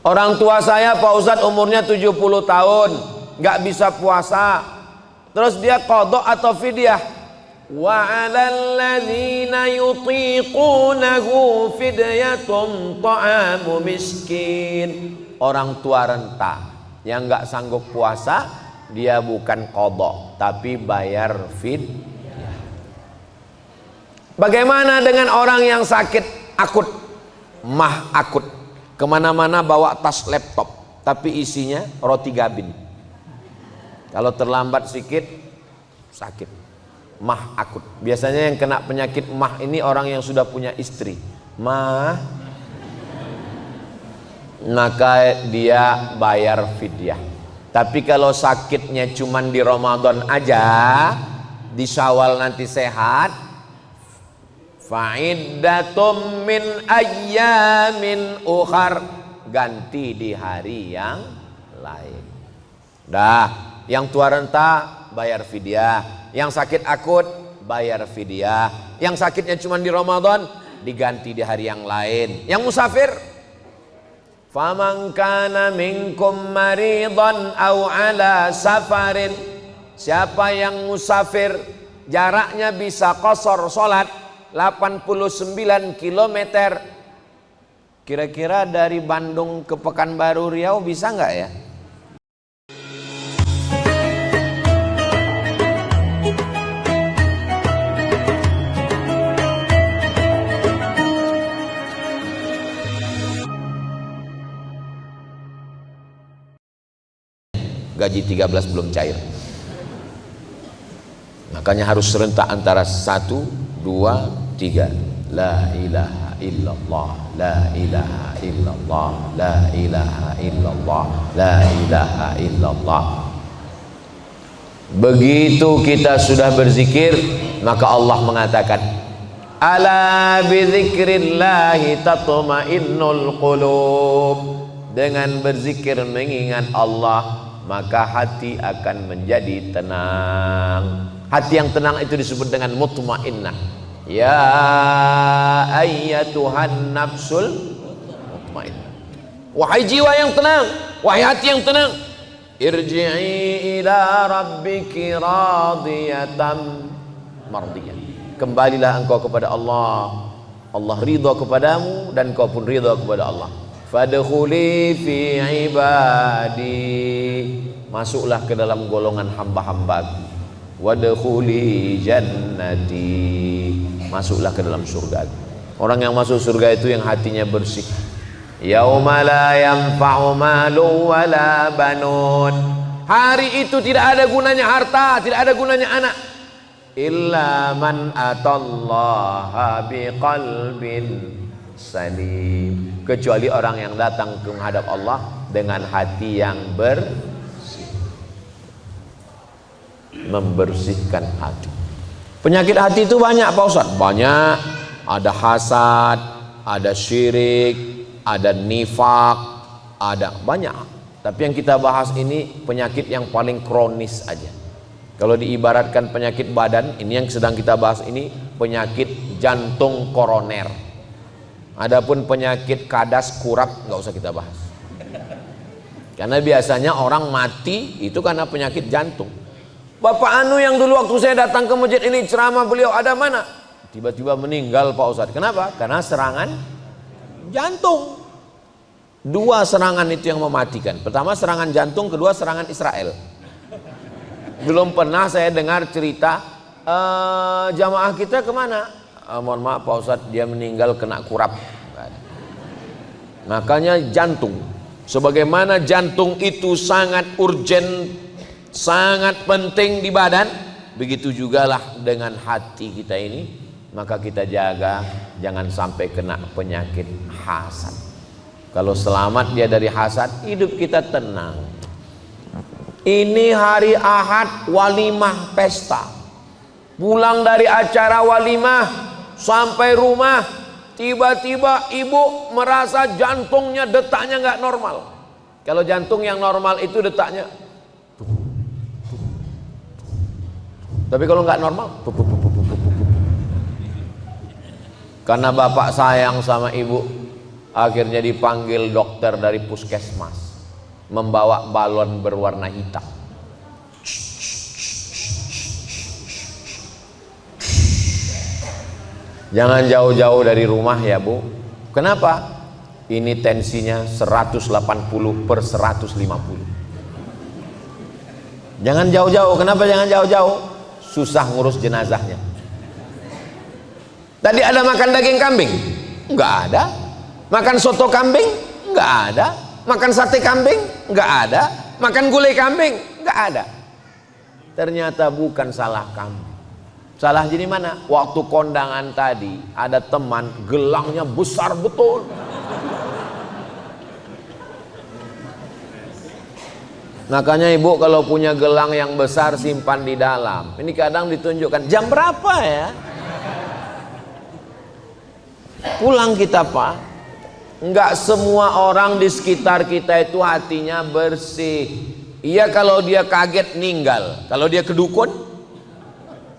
Orang tua saya Pak Ustadz umurnya 70 tahun, nggak bisa puasa. Terus dia qadha atau fidyah? Wa 'alal ladzina yutiqunahu fidyatun ta'amu miskin. Orang tua renta yang nggak sanggup puasa, dia bukan qadha tapi bayar fidyah. Bagaimana dengan orang yang sakit akut, mah akut, kemana-mana bawa tas laptop tapi isinya roti gabin, kalau terlambat sedikit sakit, mah akut. Biasanya yang kena penyakit mah ini orang yang sudah punya istri, mah, maka dia bayar fidyah. Tapi kalau sakitnya cuman di Ramadan aja, di Syawal nanti sehat, fa'iddatum min ayyamin ukhar, ganti di hari yang lain. Dah, yang tua renta bayar fidyah, yang sakit akut bayar fidyah, yang sakitnya cuma di Ramadan diganti di hari yang lain. Yang musafir, faman kana minkum maridan aw ala safarin, siapa yang musafir jaraknya bisa qasar salat 89 km, kira-kira dari Bandung ke Pekanbaru Riau bisa nggak ya? Gaji 13 belum cair, makanya harus serentak antara 1, 2, 3. La ilaha illallah, la ilaha illallah, la ilaha illallah, la ilaha illallah. Begitu kita sudah berzikir, maka Allah mengatakan, ala bidzikrillahi tatma'innul qulub. Dengan berzikir mengingat Allah, maka hati akan menjadi tenang. Hati yang tenang itu disebut dengan mutmainnah. Ya ayyatuhan nafsul mutmainnah. Wahai jiwa yang tenang, wahai hati yang tenang, irji'i ila rabbiki radiyatan mardiyah. Kembalilah engkau kepada Allah. Allah ridha kepadamu dan kau pun ridha kepada Allah. Fadkhuli fi ibadi, masuklah ke dalam golongan hamba-hambaku. Wadkhuli jannati, masuklah ke dalam surga. Orang yang masuk surga itu yang hatinya bersih. Yauma la yanfa'u malu wala banun, hari itu tidak ada gunanya harta, tidak ada gunanya anak, illa man atallaha biqalbin salim, kecuali orang yang datang ke menghadap Allah dengan hati yang bersih. Membersihkan hati. Penyakit hati itu banyak Pak Ustaz, banyak. Ada hasad, ada syirik, ada nifak, ada banyak. Tapi yang kita bahas ini penyakit yang paling kronis aja. Kalau diibaratkan penyakit badan, ini yang sedang kita bahas ini penyakit jantung koroner. Adapun penyakit kadas kurap nggak usah kita bahas. Karena biasanya orang mati itu karena penyakit jantung. Bapak Anu yang dulu waktu saya datang ke masjid ini ceramah beliau ada mana? Tiba-tiba meninggal Pak Ustadz. Kenapa? Karena serangan jantung. Dua serangan itu yang mematikan. Pertama serangan jantung, kedua serangan Israel. Belum pernah saya dengar cerita jamaah kita kemana? Mohon maaf Pak Ustadz, dia meninggal kena kurap. Makanya jantung, sebagaimana jantung itu sangat urgen, sangat penting di badan, begitu jugalah dengan hati kita ini. Maka kita jaga jangan sampai kena penyakit hasad. Kalau selamat dia dari hasad, hidup kita tenang. Ini hari Ahad walimah pesta. Pulang dari acara walimah sampai rumah, tiba-tiba ibu merasa jantungnya detaknya nggak normal. Kalau jantung yang normal itu detaknya, tapi kalau nggak normal, karena bapak sayang sama ibu, Akhirnya dipanggil dokter dari puskesmas, membawa balon berwarna hitam. Jangan jauh-jauh dari rumah ya Bu. Kenapa? Ini tensinya 180/150. Jangan jauh-jauh. Kenapa jangan jauh-jauh? Susah ngurus jenazahnya. Tadi ada makan daging kambing? Enggak ada. Makan soto kambing? Enggak ada. Makan sate kambing? Enggak ada. Makan gulai kambing? Enggak ada. Ternyata bukan salah kamu. Salah jadi mana? Waktu kondangan tadi ada teman gelangnya besar betul. Makanya ibu kalau punya gelang yang besar simpan di dalam. Ini kadang ditunjukkan jam berapa ya? Pulang kita Pak. Enggak semua orang di sekitar kita itu hatinya bersih. Iya kalau dia kaget ninggal. Kalau dia kedukun,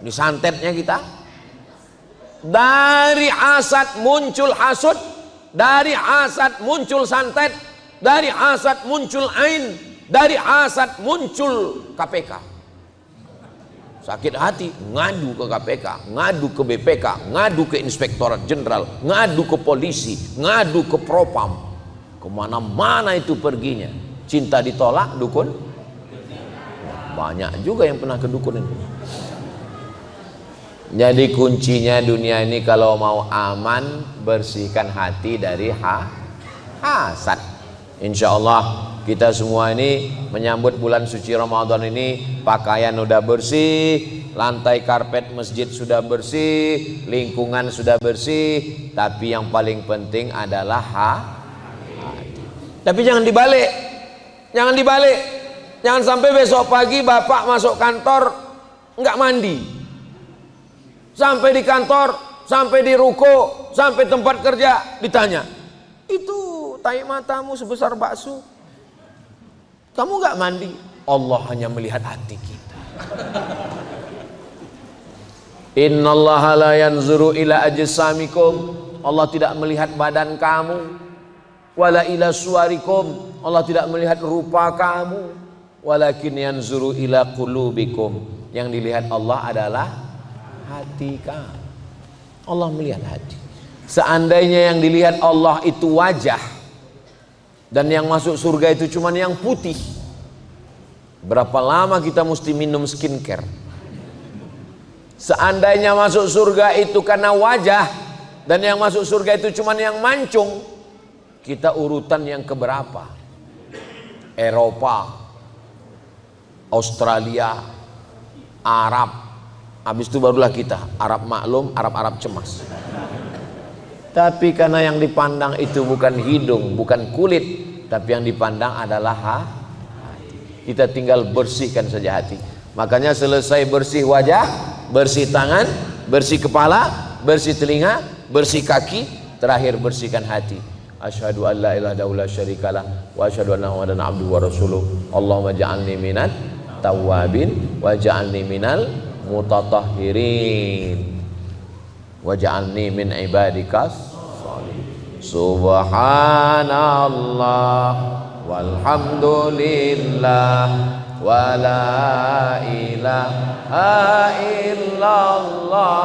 ini santetnya kita. Dari hasad muncul hasud, dari hasad muncul santet, dari hasad muncul ain, dari hasad muncul KPK. Sakit hati, ngadu ke KPK, ngadu ke BPK, ngadu ke Inspektorat Jenderal, ngadu ke polisi, ngadu ke Propam. Kemana-mana itu perginya. Cinta ditolak, dukun. Banyak juga yang pernah ke dukun itu. Jadi kuncinya dunia ini kalau mau aman, bersihkan hati dari hasad. Insya Allah kita semua ini menyambut bulan suci Ramadan ini, pakaian udah bersih, lantai karpet masjid sudah bersih, lingkungan sudah bersih, tapi yang paling penting adalah hati. Tapi jangan dibalik, jangan dibalik, jangan sampai besok pagi bapak masuk kantor nggak mandi, sampai di kantor, sampai di ruko, sampai tempat kerja ditanya, itu tai matamu sebesar bakso. Kamu nggak mandi? Allah hanya melihat hati kita. Innallaha la yanzuru ila ajsamikum. Allah tidak melihat badan kamu. Wala ila suwarikum. Allah tidak melihat rupa kamu. Walakin yanzuru ila qulubikum. Yang dilihat Allah adalah hati kamu. Allah melihat hati. Seandainya yang dilihat Allah itu wajah, dan yang masuk surga itu cuma yang putih, berapa lama kita mesti minum skincare? Seandainya masuk surga itu karena wajah, dan yang masuk surga itu cuma yang mancung, kita urutan yang keberapa? Eropa, Australia, Arab, habis itu barulah kita Arab maklum, Arab cemas. Tapi karena yang dipandang itu bukan hidung, bukan kulit, tapi yang dipandang adalah hati. Kita tinggal bersihkan saja hati. Makanya selesai bersih wajah, bersih tangan, bersih kepala, bersih telinga, bersih kaki, terakhir bersihkan hati. Asyhadu an la ilaha illallah syarikalah wa asyhadu anna muhammadan abduhu wa rasuluh. Allahumma ja'alni minat tawwabin wa ja'alni minal mutatahhirin. Waj'alni min ibadikas sholihin. Subhanallah walhamdulillah wa la ilaha illallah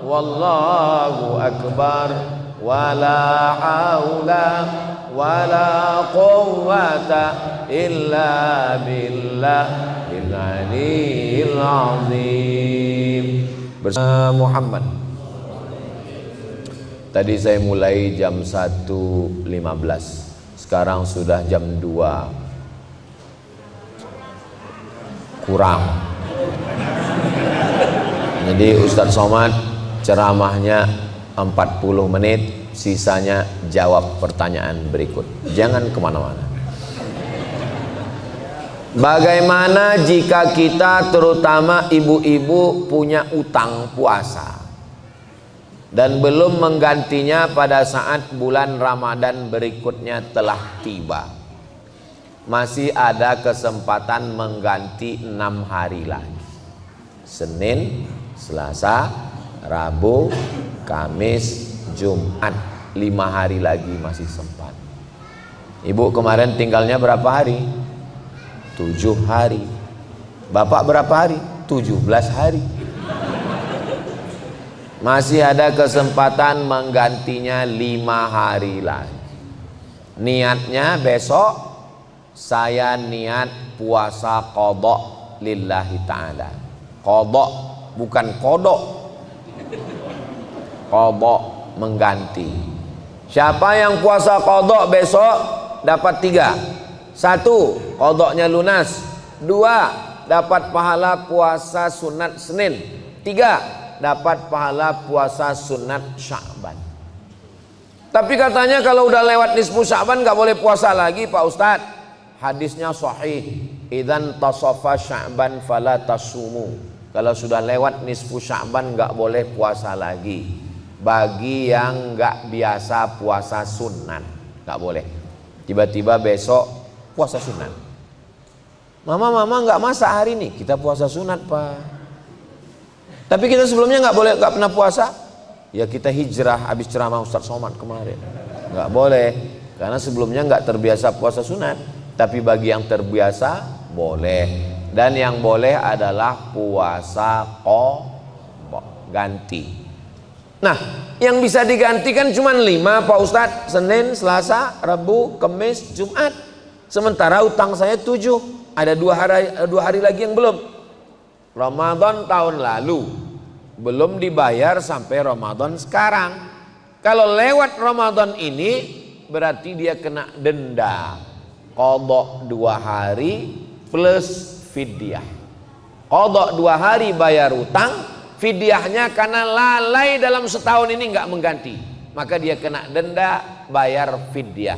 wallahu akbar wa la haula wa la quwwata illa billahil aliyyil azim. Bersama Muhammad. Tadi saya mulai jam 1.15, sekarang sudah jam 2 kurang. Jadi Ustadz Somad ceramahnya 40 menit, sisanya jawab pertanyaan berikut. Jangan kemana-mana. Bagaimana jika kita terutama ibu-ibu punya utang puasa dan belum menggantinya pada saat bulan Ramadan berikutnya telah tiba? Masih ada kesempatan mengganti 6 hari lagi. Senin, Selasa, Rabu, Kamis, Jumat. 5 hari lagi masih sempat. Ibu kemarin tinggalnya berapa hari? 7 hari. Bapak berapa hari? 17 hari. Masih ada kesempatan menggantinya 5 hari lagi. Niatnya besok saya niat puasa qadha lillahi ta'ala. Qadha bukan kodok. Qadha mengganti. Siapa yang puasa qadha besok dapat 3. 1, qadhanya lunas. 2, dapat pahala puasa sunat Senin. 3, dapat pahala puasa sunat Sya'ban. Tapi katanya kalau udah lewat nisfu Sya'ban nggak boleh puasa lagi Pak Ustadz. Hadisnya sahih, idzan tasafa Sya'ban fala tasumu. Kalau sudah lewat nisfu Sya'ban nggak boleh puasa lagi. Bagi yang nggak biasa puasa sunat nggak boleh. Tiba-tiba besok puasa sunat. Mama nggak masak hari ini, kita puasa sunat Pak. Tapi kita sebelumnya nggak pernah puasa. Ya kita hijrah habis ceramah Ustaz Somad kemarin. Nggak boleh, karena sebelumnya nggak terbiasa puasa sunat. Tapi bagi yang terbiasa boleh. Dan yang boleh adalah puasa ganti. Nah, yang bisa digantikan cuma 5 Pak Ustadz. Senin, Selasa, Rabu, Kamis, Jumat. Sementara utang saya 7. Ada 2 hari lagi yang belum. Ramadan tahun lalu belum dibayar sampai Ramadan sekarang. Kalau lewat Ramadan ini berarti dia kena denda qadha 2 hari plus fidyah. Qadha 2 hari bayar utang, fidyahnya karena lalai dalam setahun ini nggak mengganti, maka dia kena denda bayar fidyah.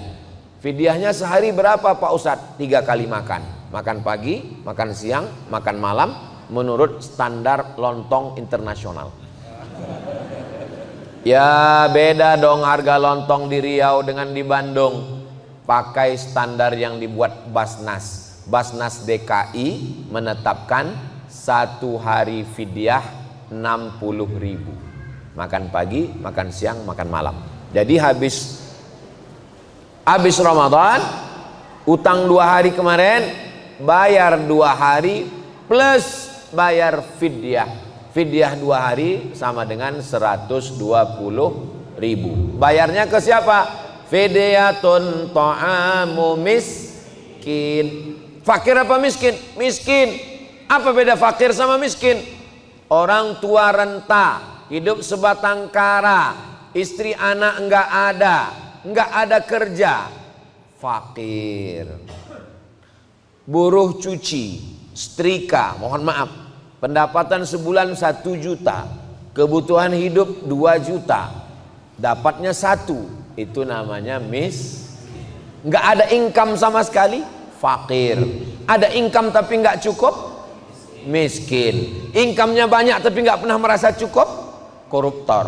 Fidyahnya sehari berapa Pak Ustadz? 3 kali makan. Makan pagi, makan siang, makan malam, menurut standar lontong internasional. Ya beda dong harga lontong di Riau dengan di Bandung. Pakai standar yang dibuat Basnas. Basnas DKI menetapkan 1 hari fidyah 60.000. Makan pagi, makan siang, makan malam. Jadi habis Ramadan, utang 2 hari kemarin, bayar 2 hari plus bayar fidyah. Fidyah 2 hari sama dengan 120.000. Bayarnya ke siapa? Fidyatun ta'amu miskin. Fakir apa miskin? Miskin. Apa beda fakir sama miskin? Orang tua renta, hidup sebatang kara, istri anak enggak ada kerja. Fakir. Buruh cuci, setrika, mohon maaf, pendapatan sebulan 1 juta, kebutuhan hidup 2 juta, dapatnya 1, itu namanya nggak ada income sama sekali, fakir. Ada income tapi nggak cukup, miskin. Income-nya banyak tapi nggak pernah merasa cukup, koruptor.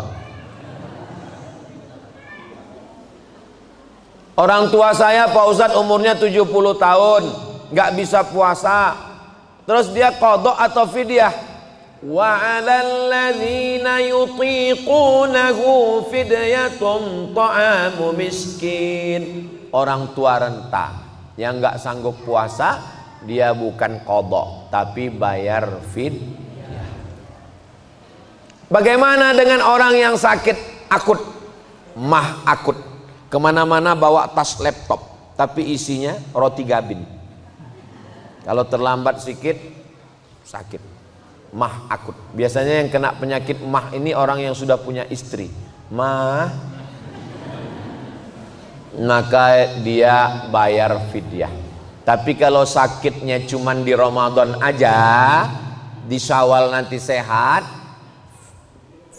Orang tua saya Pak Ustadz umurnya 70 tahun, nggak bisa puasa. Terus dia qadha atau fidyah. Wa 'alal ladzina yutiqunahu fidyatun ta'amu miskin. Orang tua renta yang nggak sanggup puasa, dia bukan qadha tapi bayar fidyah. Bagaimana dengan orang yang sakit akut, mah akut, kemana-mana bawa tas laptop tapi isinya roti gabin? Kalau terlambat sedikit sakit, mah akut. Biasanya yang kena penyakit mah ini orang yang sudah punya istri. Mah, maka dia bayar fidyah. Tapi kalau sakitnya cuman di Ramadan aja, di Syawal nanti sehat,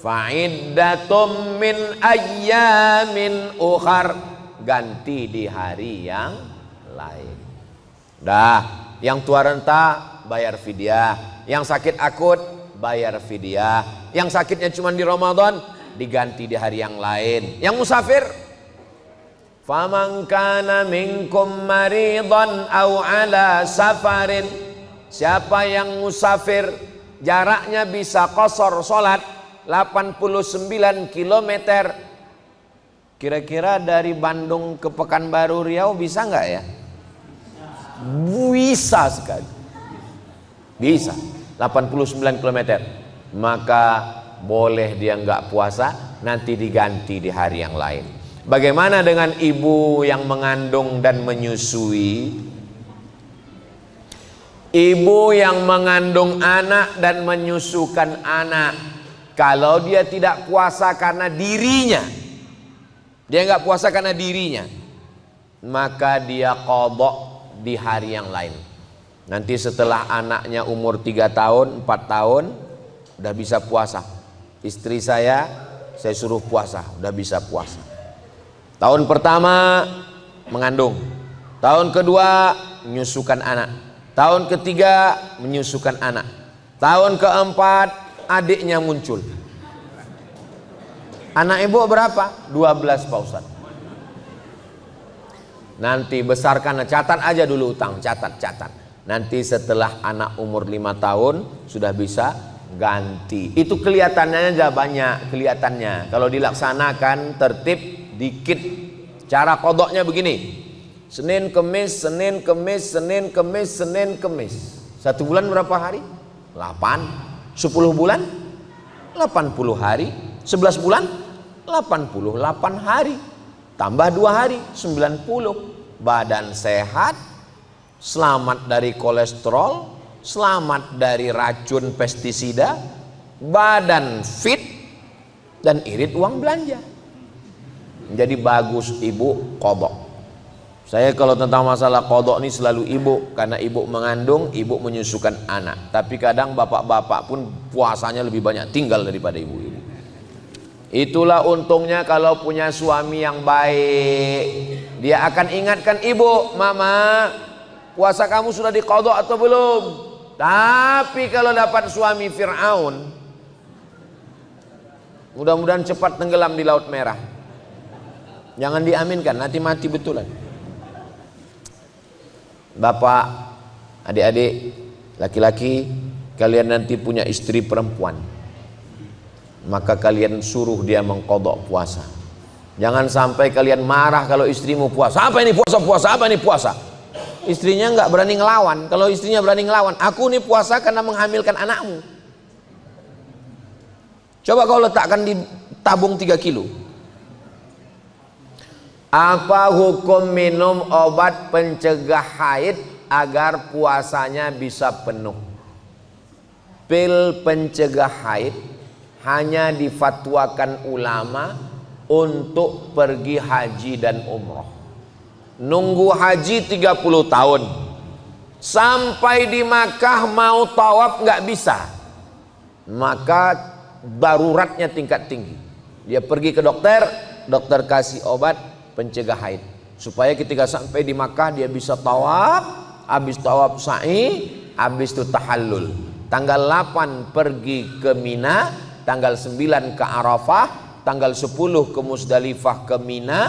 fa'iddatum min ayyamin ukhar, ganti di hari yang lain. Dah. Yang tua renta bayar fidyah, yang sakit akut bayar fidyah, yang sakitnya cuma di Ramadan diganti di hari yang lain. Yang musafir, faman kana minkum maridan aw ala safarin, siapa yang musafir jaraknya bisa qasar salat 89 km, Kira-kira dari Bandung ke Pekanbaru Riau bisa nggak ya? Bisa sekali. Bisa. 89 km. Maka boleh dia nggak puasa, nanti diganti di hari yang lain. Bagaimana dengan ibu yang mengandung dan menyusui? Ibu yang mengandung anak dan menyusukan anak, kalau dia tidak puasa karena dirinya, dia nggak puasa karena dirinya, maka dia qadha di hari yang lain. Nanti setelah anaknya umur 3 tahun, 4 tahun, udah bisa puasa. Istri saya suruh puasa, udah bisa puasa. Tahun pertama mengandung, tahun kedua menyusukan anak, tahun ketiga menyusukan anak, tahun keempat adiknya muncul. Anak ibu berapa? 12 Pak Ustaz. Nanti besarkan, catat aja dulu utang, catat. Nanti setelah anak umur 5 tahun sudah bisa ganti. Itu kelihatannya aja banyak kelihatannya. Kalau dilaksanakan tertib dikit. Cara kodoknya begini: Senin Kemis, Senin Kemis, Senin Kemis, Senin Kemis. 1 bulan berapa hari? 8. 10 bulan 80 hari. 11 bulan 88 hari. Tambah 2 hari 90. Badan sehat, selamat dari kolesterol, selamat dari racun pestisida, badan fit, dan irit uang belanja. Jadi bagus ibu qadha. Saya kalau tentang masalah qadha ini selalu ibu, karena ibu mengandung, ibu menyusukan anak. Tapi kadang bapak-bapak pun puasanya lebih banyak tinggal daripada ibu-ibu. Itulah untungnya kalau punya suami yang baik. Dia akan ingatkan ibu, mama, puasa kamu sudah diqadha atau belum? Tapi kalau dapat suami Fir'aun, mudah-mudahan cepat tenggelam di Laut Merah. Jangan diaminkan, nanti mati betulan. Bapak, adik-adik, laki-laki, kalian nanti punya istri perempuan, maka kalian suruh dia mengqadha puasa. Jangan sampai kalian marah kalau istrimu puasa. Apa ini puasa? Apa ini puasa? Istrinya nggak berani ngelawan. Kalau istrinya berani ngelawan, aku ini puasa karena menghamilkan anakmu. Coba kau letakkan di tabung 3 kilo. Apa hukum minum obat pencegah haid agar puasanya bisa penuh? Pil pencegah haid hanya difatwakan ulama untuk pergi haji dan umroh. Nunggu haji 30 tahun, sampai di Makkah mau tawaf nggak bisa, maka daruratnya tingkat tinggi. Dia pergi ke dokter, dokter kasih obat pencegah haid, supaya ketika sampai di Makkah dia bisa tawaf, habis tawaf sa'i, habis itu tahallul. Tanggal 8 pergi ke Mina, tanggal 9 ke Arafah, tanggal 10 ke Musdalifah ke Mina,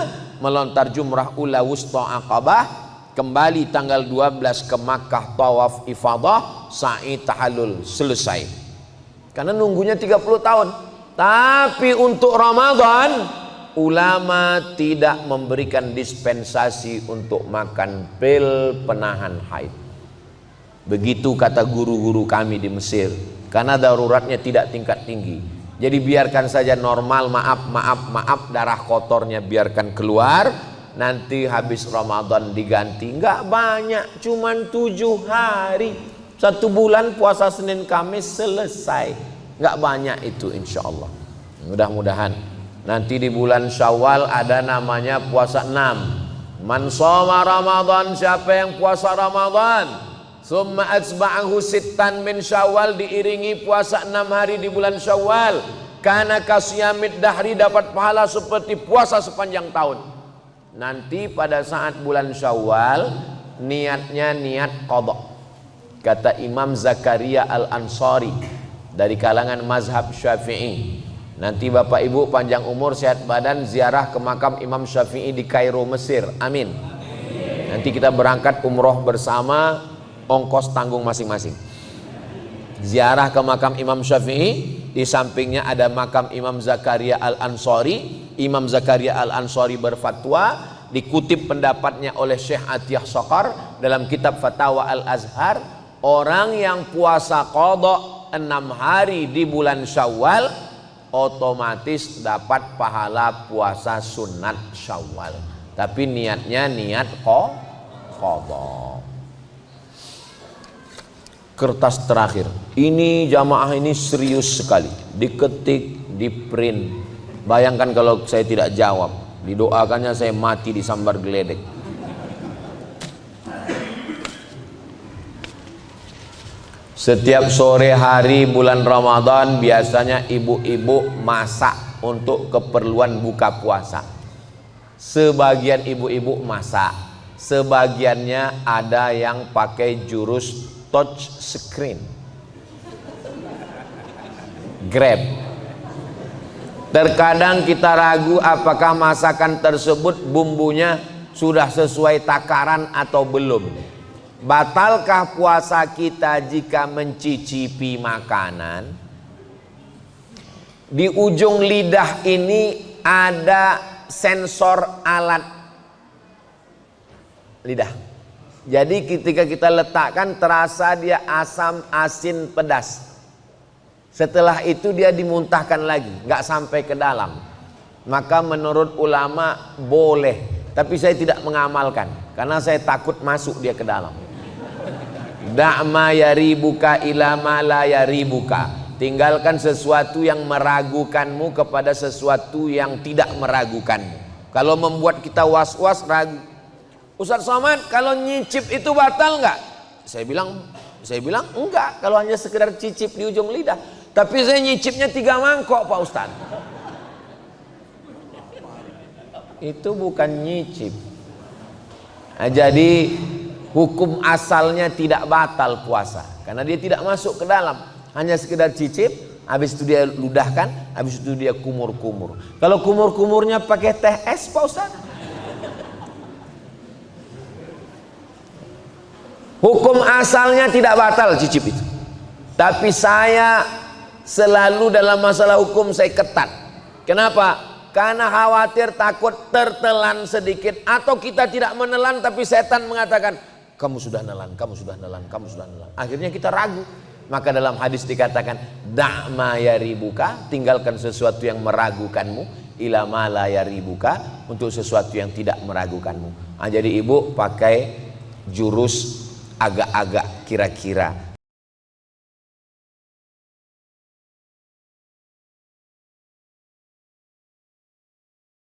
melontar jumrah ula wusta Aqabah, kembali tanggal 12 ke Makkah tawaf ifadah, sa'i tahallul, selesai. Karena nunggunya 30 tahun. Tapi untuk Ramadan ulama tidak memberikan dispensasi untuk makan pil penahan haid. Begitu kata guru-guru kami di Mesir, karena daruratnya tidak tingkat tinggi. Jadi biarkan saja normal, maaf, darah kotornya biarkan keluar, nanti habis Ramadan diganti. Enggak banyak, cuman 7 hari. 1 bulan puasa Senin Kamis selesai. Enggak banyak itu insya Allah. Mudah-mudahan nanti di bulan Syawal ada namanya puasa 6. Man shoma Ramadan, siapa yang puasa Ramadan, summa atsba'ahu sittan min Syawal, diiringi puasa 6 hari di bulan Syawal, kana kasyamid dahri, dapat pahala seperti puasa sepanjang tahun. Nanti pada saat bulan Syawal niatnya niat qadha. Kata Imam Zakaria Al-Ansari dari kalangan mazhab Syafi'i. Nanti Bapak Ibu panjang umur, sehat badan, ziarah ke makam Imam Syafi'i di Kairo, Mesir. Amin. Nanti kita berangkat umroh bersama, ongkos tanggung masing-masing. Ziarah ke makam Imam Syafi'i, di sampingnya ada makam Imam Zakaria Al-Ansari. Imam Zakaria Al-Ansari berfatwa, dikutip pendapatnya oleh Syekh Atiyah Saqar dalam kitab Fatawa Al-Azhar, orang yang puasa qadha 6 hari di bulan Syawal otomatis dapat pahala puasa sunat Syawal, tapi niatnya niat qadha. Kertas terakhir ini, jamaah ini serius sekali, diketik, di print. Bayangkan kalau saya tidak jawab, didoakannya saya mati disambar geledek. Setiap sore hari bulan Ramadan biasanya ibu-ibu masak untuk keperluan buka puasa. Sebagian ibu-ibu masak, sebagiannya ada yang pakai jurus touch screen, Grab. Terkadang kita ragu apakah masakan tersebut bumbunya sudah sesuai takaran atau belum. Batalkah puasa kita jika mencicipi makanan? Di ujung lidah ini ada sensor alat lidah. Jadi ketika kita letakkan terasa dia asam, asin, pedas. Setelah itu dia dimuntahkan lagi, nggak sampai ke dalam. Maka menurut ulama boleh, tapi saya tidak mengamalkan karena saya takut masuk dia ke dalam. Da'ma yaribuka ila ma la yaribuka. Tinggalkan sesuatu yang meragukanmu kepada sesuatu yang tidak meragukanmu. Kalau membuat kita was-was, ragu. Ustaz Somad, kalau nyicip itu batal nggak? Saya bilang enggak, kalau hanya sekedar cicip di ujung lidah. Tapi saya nyicipnya 3 mangkok Pak Ustaz. Itu bukan nyicip. Nah, jadi hukum asalnya tidak batal puasa karena dia tidak masuk ke dalam, hanya sekedar cicip. Habis itu dia ludahkan, habis itu dia kumur-kumur. Kalau kumur-kumurnya pakai teh es Pak Ustaz, hukum asalnya tidak batal cicip itu. Tapi saya selalu dalam masalah hukum saya ketat. Kenapa? Karena khawatir takut tertelan sedikit, atau kita tidak menelan tapi setan mengatakan kamu sudah nelan, kamu sudah nelan, kamu sudah nelan. Akhirnya kita ragu. Maka dalam hadis dikatakan da'ma yaribuka, tinggalkan sesuatu yang meragukanmu, ila ma la yaribuka, untuk sesuatu yang tidak meragukanmu. Nah, jadi ibu pakai jurus agak-agak kira-kira